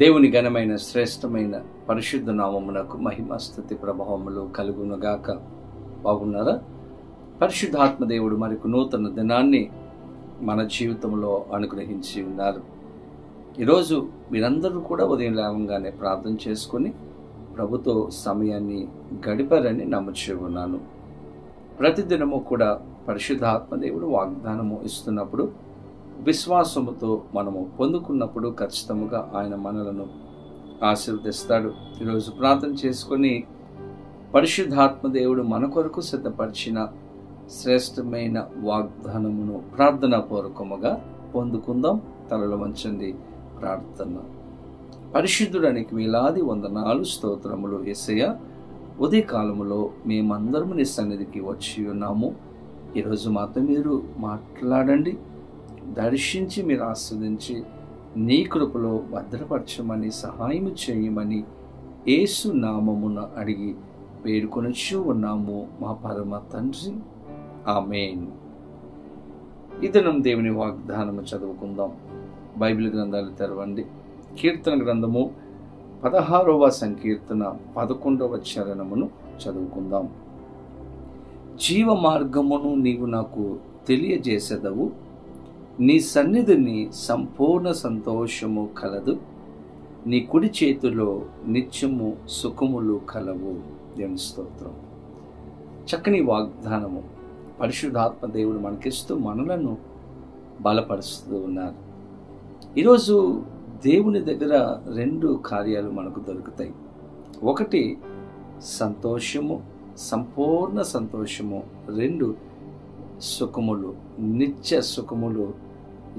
దేవుని ఘనమైన శ్రేష్టమైన పరిశుద్ధ నామమునకు మహిమ స్తుతి ప్రభావములు కలుగునుగాక. బాగున్నారా? పరిశుద్ధాత్మ దేవుడు మరొక నూతన దినాన్ని మన జీవితంలో అనుగ్రహించి ఉన్నారు. ఈరోజు మీరందరూ కూడా ఉదయం లేవగానే ప్రార్థన చేసుకొని ప్రభుతో సమయాన్ని గడిపారని నమ్ముచూ ఉన్నాను. ప్రతిదినము కూడా పరిశుద్ధాత్మ దేవుడు వాగ్దానము ఇస్తున్నప్పుడు విశ్వాసముతో మనము పొందుకున్నప్పుడు ఖచ్చితంగా ఆయన మనలను ఆశీర్వదిస్తాడు. ఈరోజు ప్రార్థన చేసుకొని పరిశుద్ధాత్మ దేవుడు మన కొరకు సిద్ధపరిచిన శ్రేష్టమైన వాగ్దానమును ప్రార్థనాపూర్వకముగా పొందుకుందాం. తలలు వంచండి. ప్రార్థన. పరిశుద్ధుడానికి వేలాది వందనాలు, స్తోత్రములు యేసయ్య. ఉదయకాలములో మేమందరము నీ సన్నిధికి వచ్చి ఉన్నాము. ఈరోజు మాతో మీరు మాట్లాడండి, దర్శించి మీరు ఆస్వాదించి నీ కృపలో భద్రపరచమని సహాయం చేయమని యేసు నామమున అడిగి వేడుకొనొచ్చు ఉన్నాము మా పరమ తండ్రి, ఆమేన్. ఈ దినం దేవుని వాగ్దానము చదువుకుందాం. బైబిల్ గ్రంథాలు తెరవండి. కీర్తన గ్రంథము 16వ సంకీర్తన 11వ చరణమును చదువుకుందాం. జీవ మార్గమును నీవు నాకు తెలియజేసేదవు, నీ సన్నిధిని సంపూర్ణ సంతోషము కలదు, నీ కుడి చేతిలో నిత్యము సుఖములు కలవు. దేవుని స్తోత్రం. చక్కని వాగ్దానము పరిశుద్ధాత్మ దేవుడు మనకిస్తూ మనలను బలపరుస్తూ ఉన్నారు. ఈరోజు దేవుని దగ్గర 2 కార్యాలు మనకు దొరుకుతాయి. ఒకటి సంతోషము, సంపూర్ణ సంతోషము. 2 సుఖములు, నిత్య సుఖములు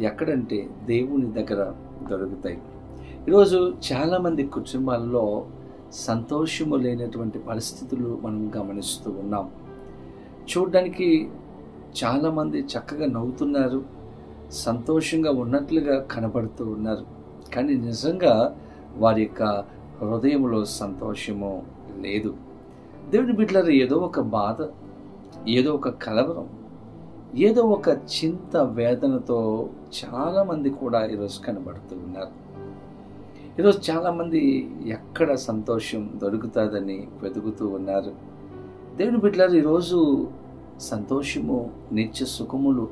ఎక్కడంటే దేవుని దగ్గర దొరుకుతాయి. ఈరోజు చాలామంది కుటుంబాల్లో సంతోషము లేనటువంటి పరిస్థితులు మనం గమనిస్తూ ఉన్నాం. చూడడానికి చాలామంది చక్కగా నవ్వుతున్నారు, సంతోషంగా ఉన్నట్లుగా కనబడుతూ ఉన్నారు. కానీ నిజంగా వారి యొక్క హృదయంలో సంతోషము లేదు. దేవుని బిడ్డలారా, ఏదో ఒక బాధ, ఏదో ఒక కలవరం, ఏదో ఒక చింత వేదనతో చాలామంది కూడా ఈరోజు కనబడుతూ ఉన్నారు. ఈరోజు చాలామంది ఎక్కడ సంతోషం దొరుకుతుందని వెతుకుతూ ఉన్నారు. దేవుని బిడ్డలారా, ఈరోజు సంతోషము, నిత్య సుఖములు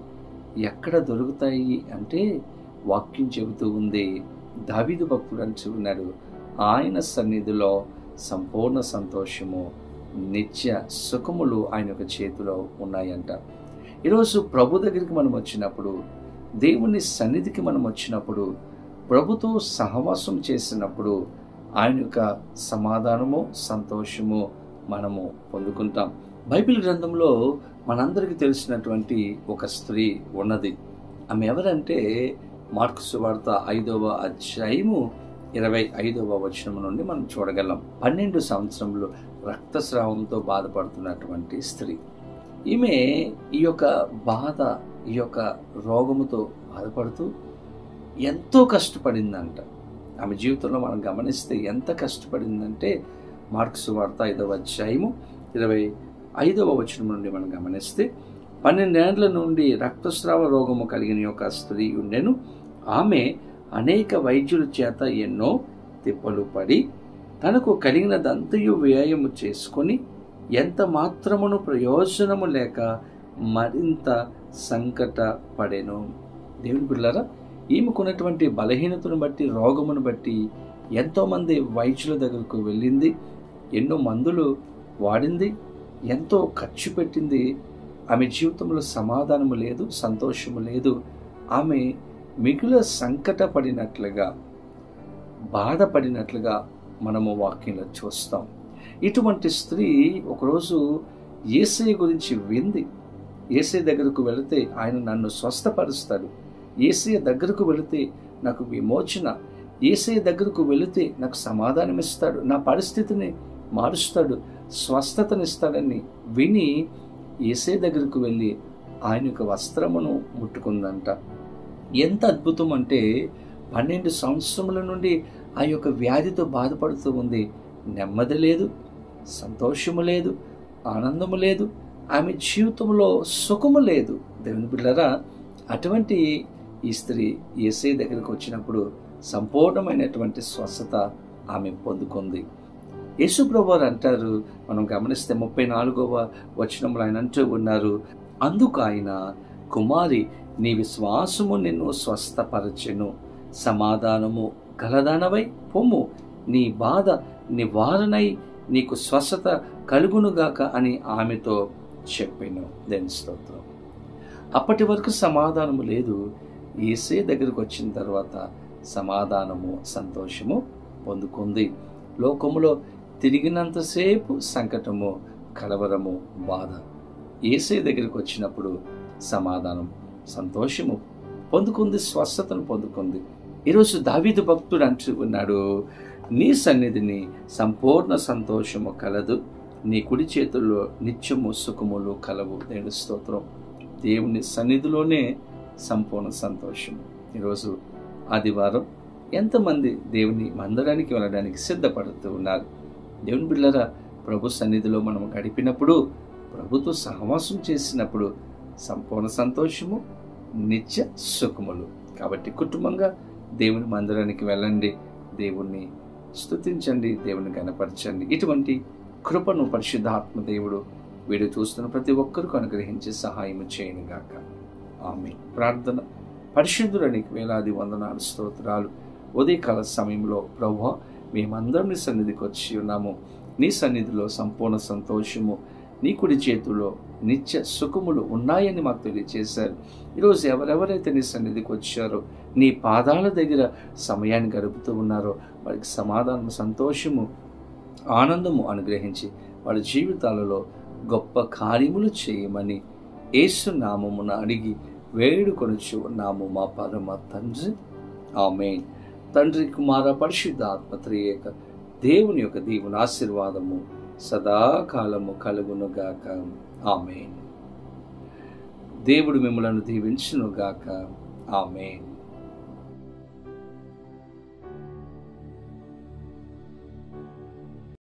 ఎక్కడ దొరుకుతాయి అంటే వాక్యం చెబుతూ ఉంది. దావీదు భక్తుడు అంటూ ఉన్నాడు, ఆయన సన్నిధిలో సంపూర్ణ సంతోషము, నిత్య సుఖములు ఆయన యొక్క చేతిలో ఉన్నాయంట. ఈరోజు ప్రభు దగ్గరికి మనం వచ్చినప్పుడు, దేవుని సన్నిధికి మనం వచ్చినప్పుడు, ప్రభుతో సహవాసం చేసినప్పుడు ఆయన యొక్క సమాధానము, సంతోషము మనము పొందుకుంటాం. బైబిల్ గ్రంథంలో మనందరికీ తెలిసినటువంటి ఒక స్త్రీ ఉన్నది. ఆమె ఎవరంటే మార్కు సువార్త 5వ అధ్యాయము 25వ వచనం నుండి మనం చూడగలం. 12 సంవత్సరములు రక్తస్రావంతో బాధపడుతున్నటువంటి స్త్రీ. ఈమె ఈ యొక్క బాధ, ఈ యొక్క రోగముతో బాధపడుతూ ఎంతో కష్టపడిందంట. ఆమె జీవితంలో మనం గమనిస్తే ఎంత కష్టపడిందంటే మార్కు సువార్త 5వ అధ్యాయము 25వ వచనం నుండి మనం గమనిస్తే, 12 ఏండ్ల నుండి రక్తస్రావ రోగము కలిగిన యొక్క స్త్రీ ఉండెను. ఆమె అనేక వైద్యుల చేత ఎన్నో తిప్పలు పడి తనకు కలిగినదంతయు వ్యయము చేసుకొని ఎంత మాత్రమును ప్రయోజనము లేక మరింత సంకట పడెను. దేవుని బిడ్డలారా, ఈమెకున్నటువంటి బలహీనతను బట్టి, రోగమును బట్టి ఎంతోమంది వైద్యుల దగ్గరకు వెళ్ళింది, ఎన్నో మందులు వాడింది, ఎంతో ఖర్చు పెట్టింది. ఆమె జీవితంలో సమాధానము లేదు, సంతోషము లేదు. ఆమె మిగుల సంకట పడినట్లుగా, బాధపడినట్లుగా మనము వాక్యంలో చూస్తాం. ఇటువంటి స్త్రీ ఒకరోజు యేసయ్య గురించి వింది. యేసయ్య దగ్గరకు వెళితే ఆయన నన్ను స్వస్థపరుస్తాడు, యేసయ్య దగ్గరకు వెళితే నాకు విమోచన, యేసయ్య దగ్గరకు వెళితే నాకు సమాధానం ఇస్తాడు, నా పరిస్థితిని మారుస్తాడు, స్వస్థతనిస్తాడని విని యేసయ్య దగ్గరకు వెళ్ళి ఆయన యొక్క వస్త్రమును ముట్టుకుందంట. ఎంత అద్భుతం అంటే 12 సంవత్సరముల నుండి ఆ యొక్క వ్యాధితో బాధపడుతూ ఉంది. నెమ్మది లేదు, సంతోషము లేదు, ఆనందము లేదు, ఆమె జీవితంలో సుఖము లేదు. దేవుని బిడ్డలారా, అటువంటి ఈ స్త్రీ యేసయ్య దగ్గరికి వచ్చినప్పుడు సంపూర్ణమైనటువంటి స్వస్థత ఆమె పొందుకుంది. యేసు ప్రభువారు అంటారు, మనం గమనిస్తే 34వ వచనంలో ఆయన అంటూ ఉన్నారు, అందుకు ఆయన, కుమారి, నీ విశ్వాసము నిన్ను స్వస్థపరచెను, సమాధానము గలదానవై పొమ్ము, నీ బాధ నివారణై నీకు స్వస్థత కలుగునుగాక అని ఆమెతో చెప్పాను. దేని స్తోత్రం. అప్పటి వరకు సమాధానము లేదు. యేసయ్య దగ్గరకు వచ్చిన తర్వాత సమాధానము, సంతోషము పొందుకుంది. లోకములో తిరిగినంతసేపు సంకటము, కలవరము, బాధ. యేసయ్య దగ్గరికి వచ్చినప్పుడు సమాధానం, సంతోషము పొందుకుంది, స్వస్థతను పొందుకుంది. ఈరోజు దావీదు భక్తుడు అంటూ ఉన్నాడు, నీ సన్నిధిని సంపూర్ణ సంతోషము కలదు, నీ కుడి చేతుల్లో నిత్యము సుఖములు కలవు. దేవుని స్తోత్రం. దేవుని సన్నిధిలోనే సంపూర్ణ సంతోషము. ఈరోజు ఆదివారం ఎంతమంది దేవుని మందిరానికి వెళ్ళడానికి సిద్ధపడుతూ ఉన్నారు? దేవుని బిడ్డలారా, ప్రభు సన్నిధిలో మనం గడిపినప్పుడు, ప్రభుతో సహవాసం చేసినప్పుడు సంపూర్ణ సంతోషము, నిత్య సుఖములు. కాబట్టి కుటుంబంగా దేవుని మందిరానికి వెళ్ళండి, దేవుణ్ణి స్తుతించండి, దేవుని గణపరచండి. ఇటువంటి కృపను పరిశుద్ధాత్మ దేవుడు వీడియో చూస్తున్న ప్రతి ఒక్కరికి అనుగ్రహించి సహాయం చేయనుగాక. ఆమేన్. ప్రార్థన. పరిశుద్ధుడానికి వేలాది వందనాలు, స్తోత్రాలు. ఉదయకాల సమయంలో ప్రభువా, మేమందరం నీ సన్నిధికి వచ్చి ఉన్నాము. నీ సన్నిధిలో సంపూర్ణ సంతోషము, నీ కుడి చేతుల్లో నిత్య సుఖములు ఉన్నాయని మాకు తెలియజేశారు. ఈరోజు ఎవరెవరైతే నీ సన్నిధికి వచ్చారో, నీ పాదాల దగ్గర సమయాన్ని గడుపుతూ ఉన్నారో, వారికి సమాధానం, సంతోషము, ఆనందము అనుగ్రహించి వారి జీవితాలలో గొప్ప కార్యములు చేయమని యేసు నామమున అడిగి వేడుకొనుచు ఉన్నాము మా పరమ తండ్రి. ఆమేన్. తండ్రి, కుమార, పరిశుద్ధాత్మ త్రియేక దేవుని యొక్క దీవుని ఆశీర్వాదము సదాకాలము కలుగునుగాక. ఆమేన్. దేవుడు మిమ్మలను దీవించునుగాక. ఆమేన్.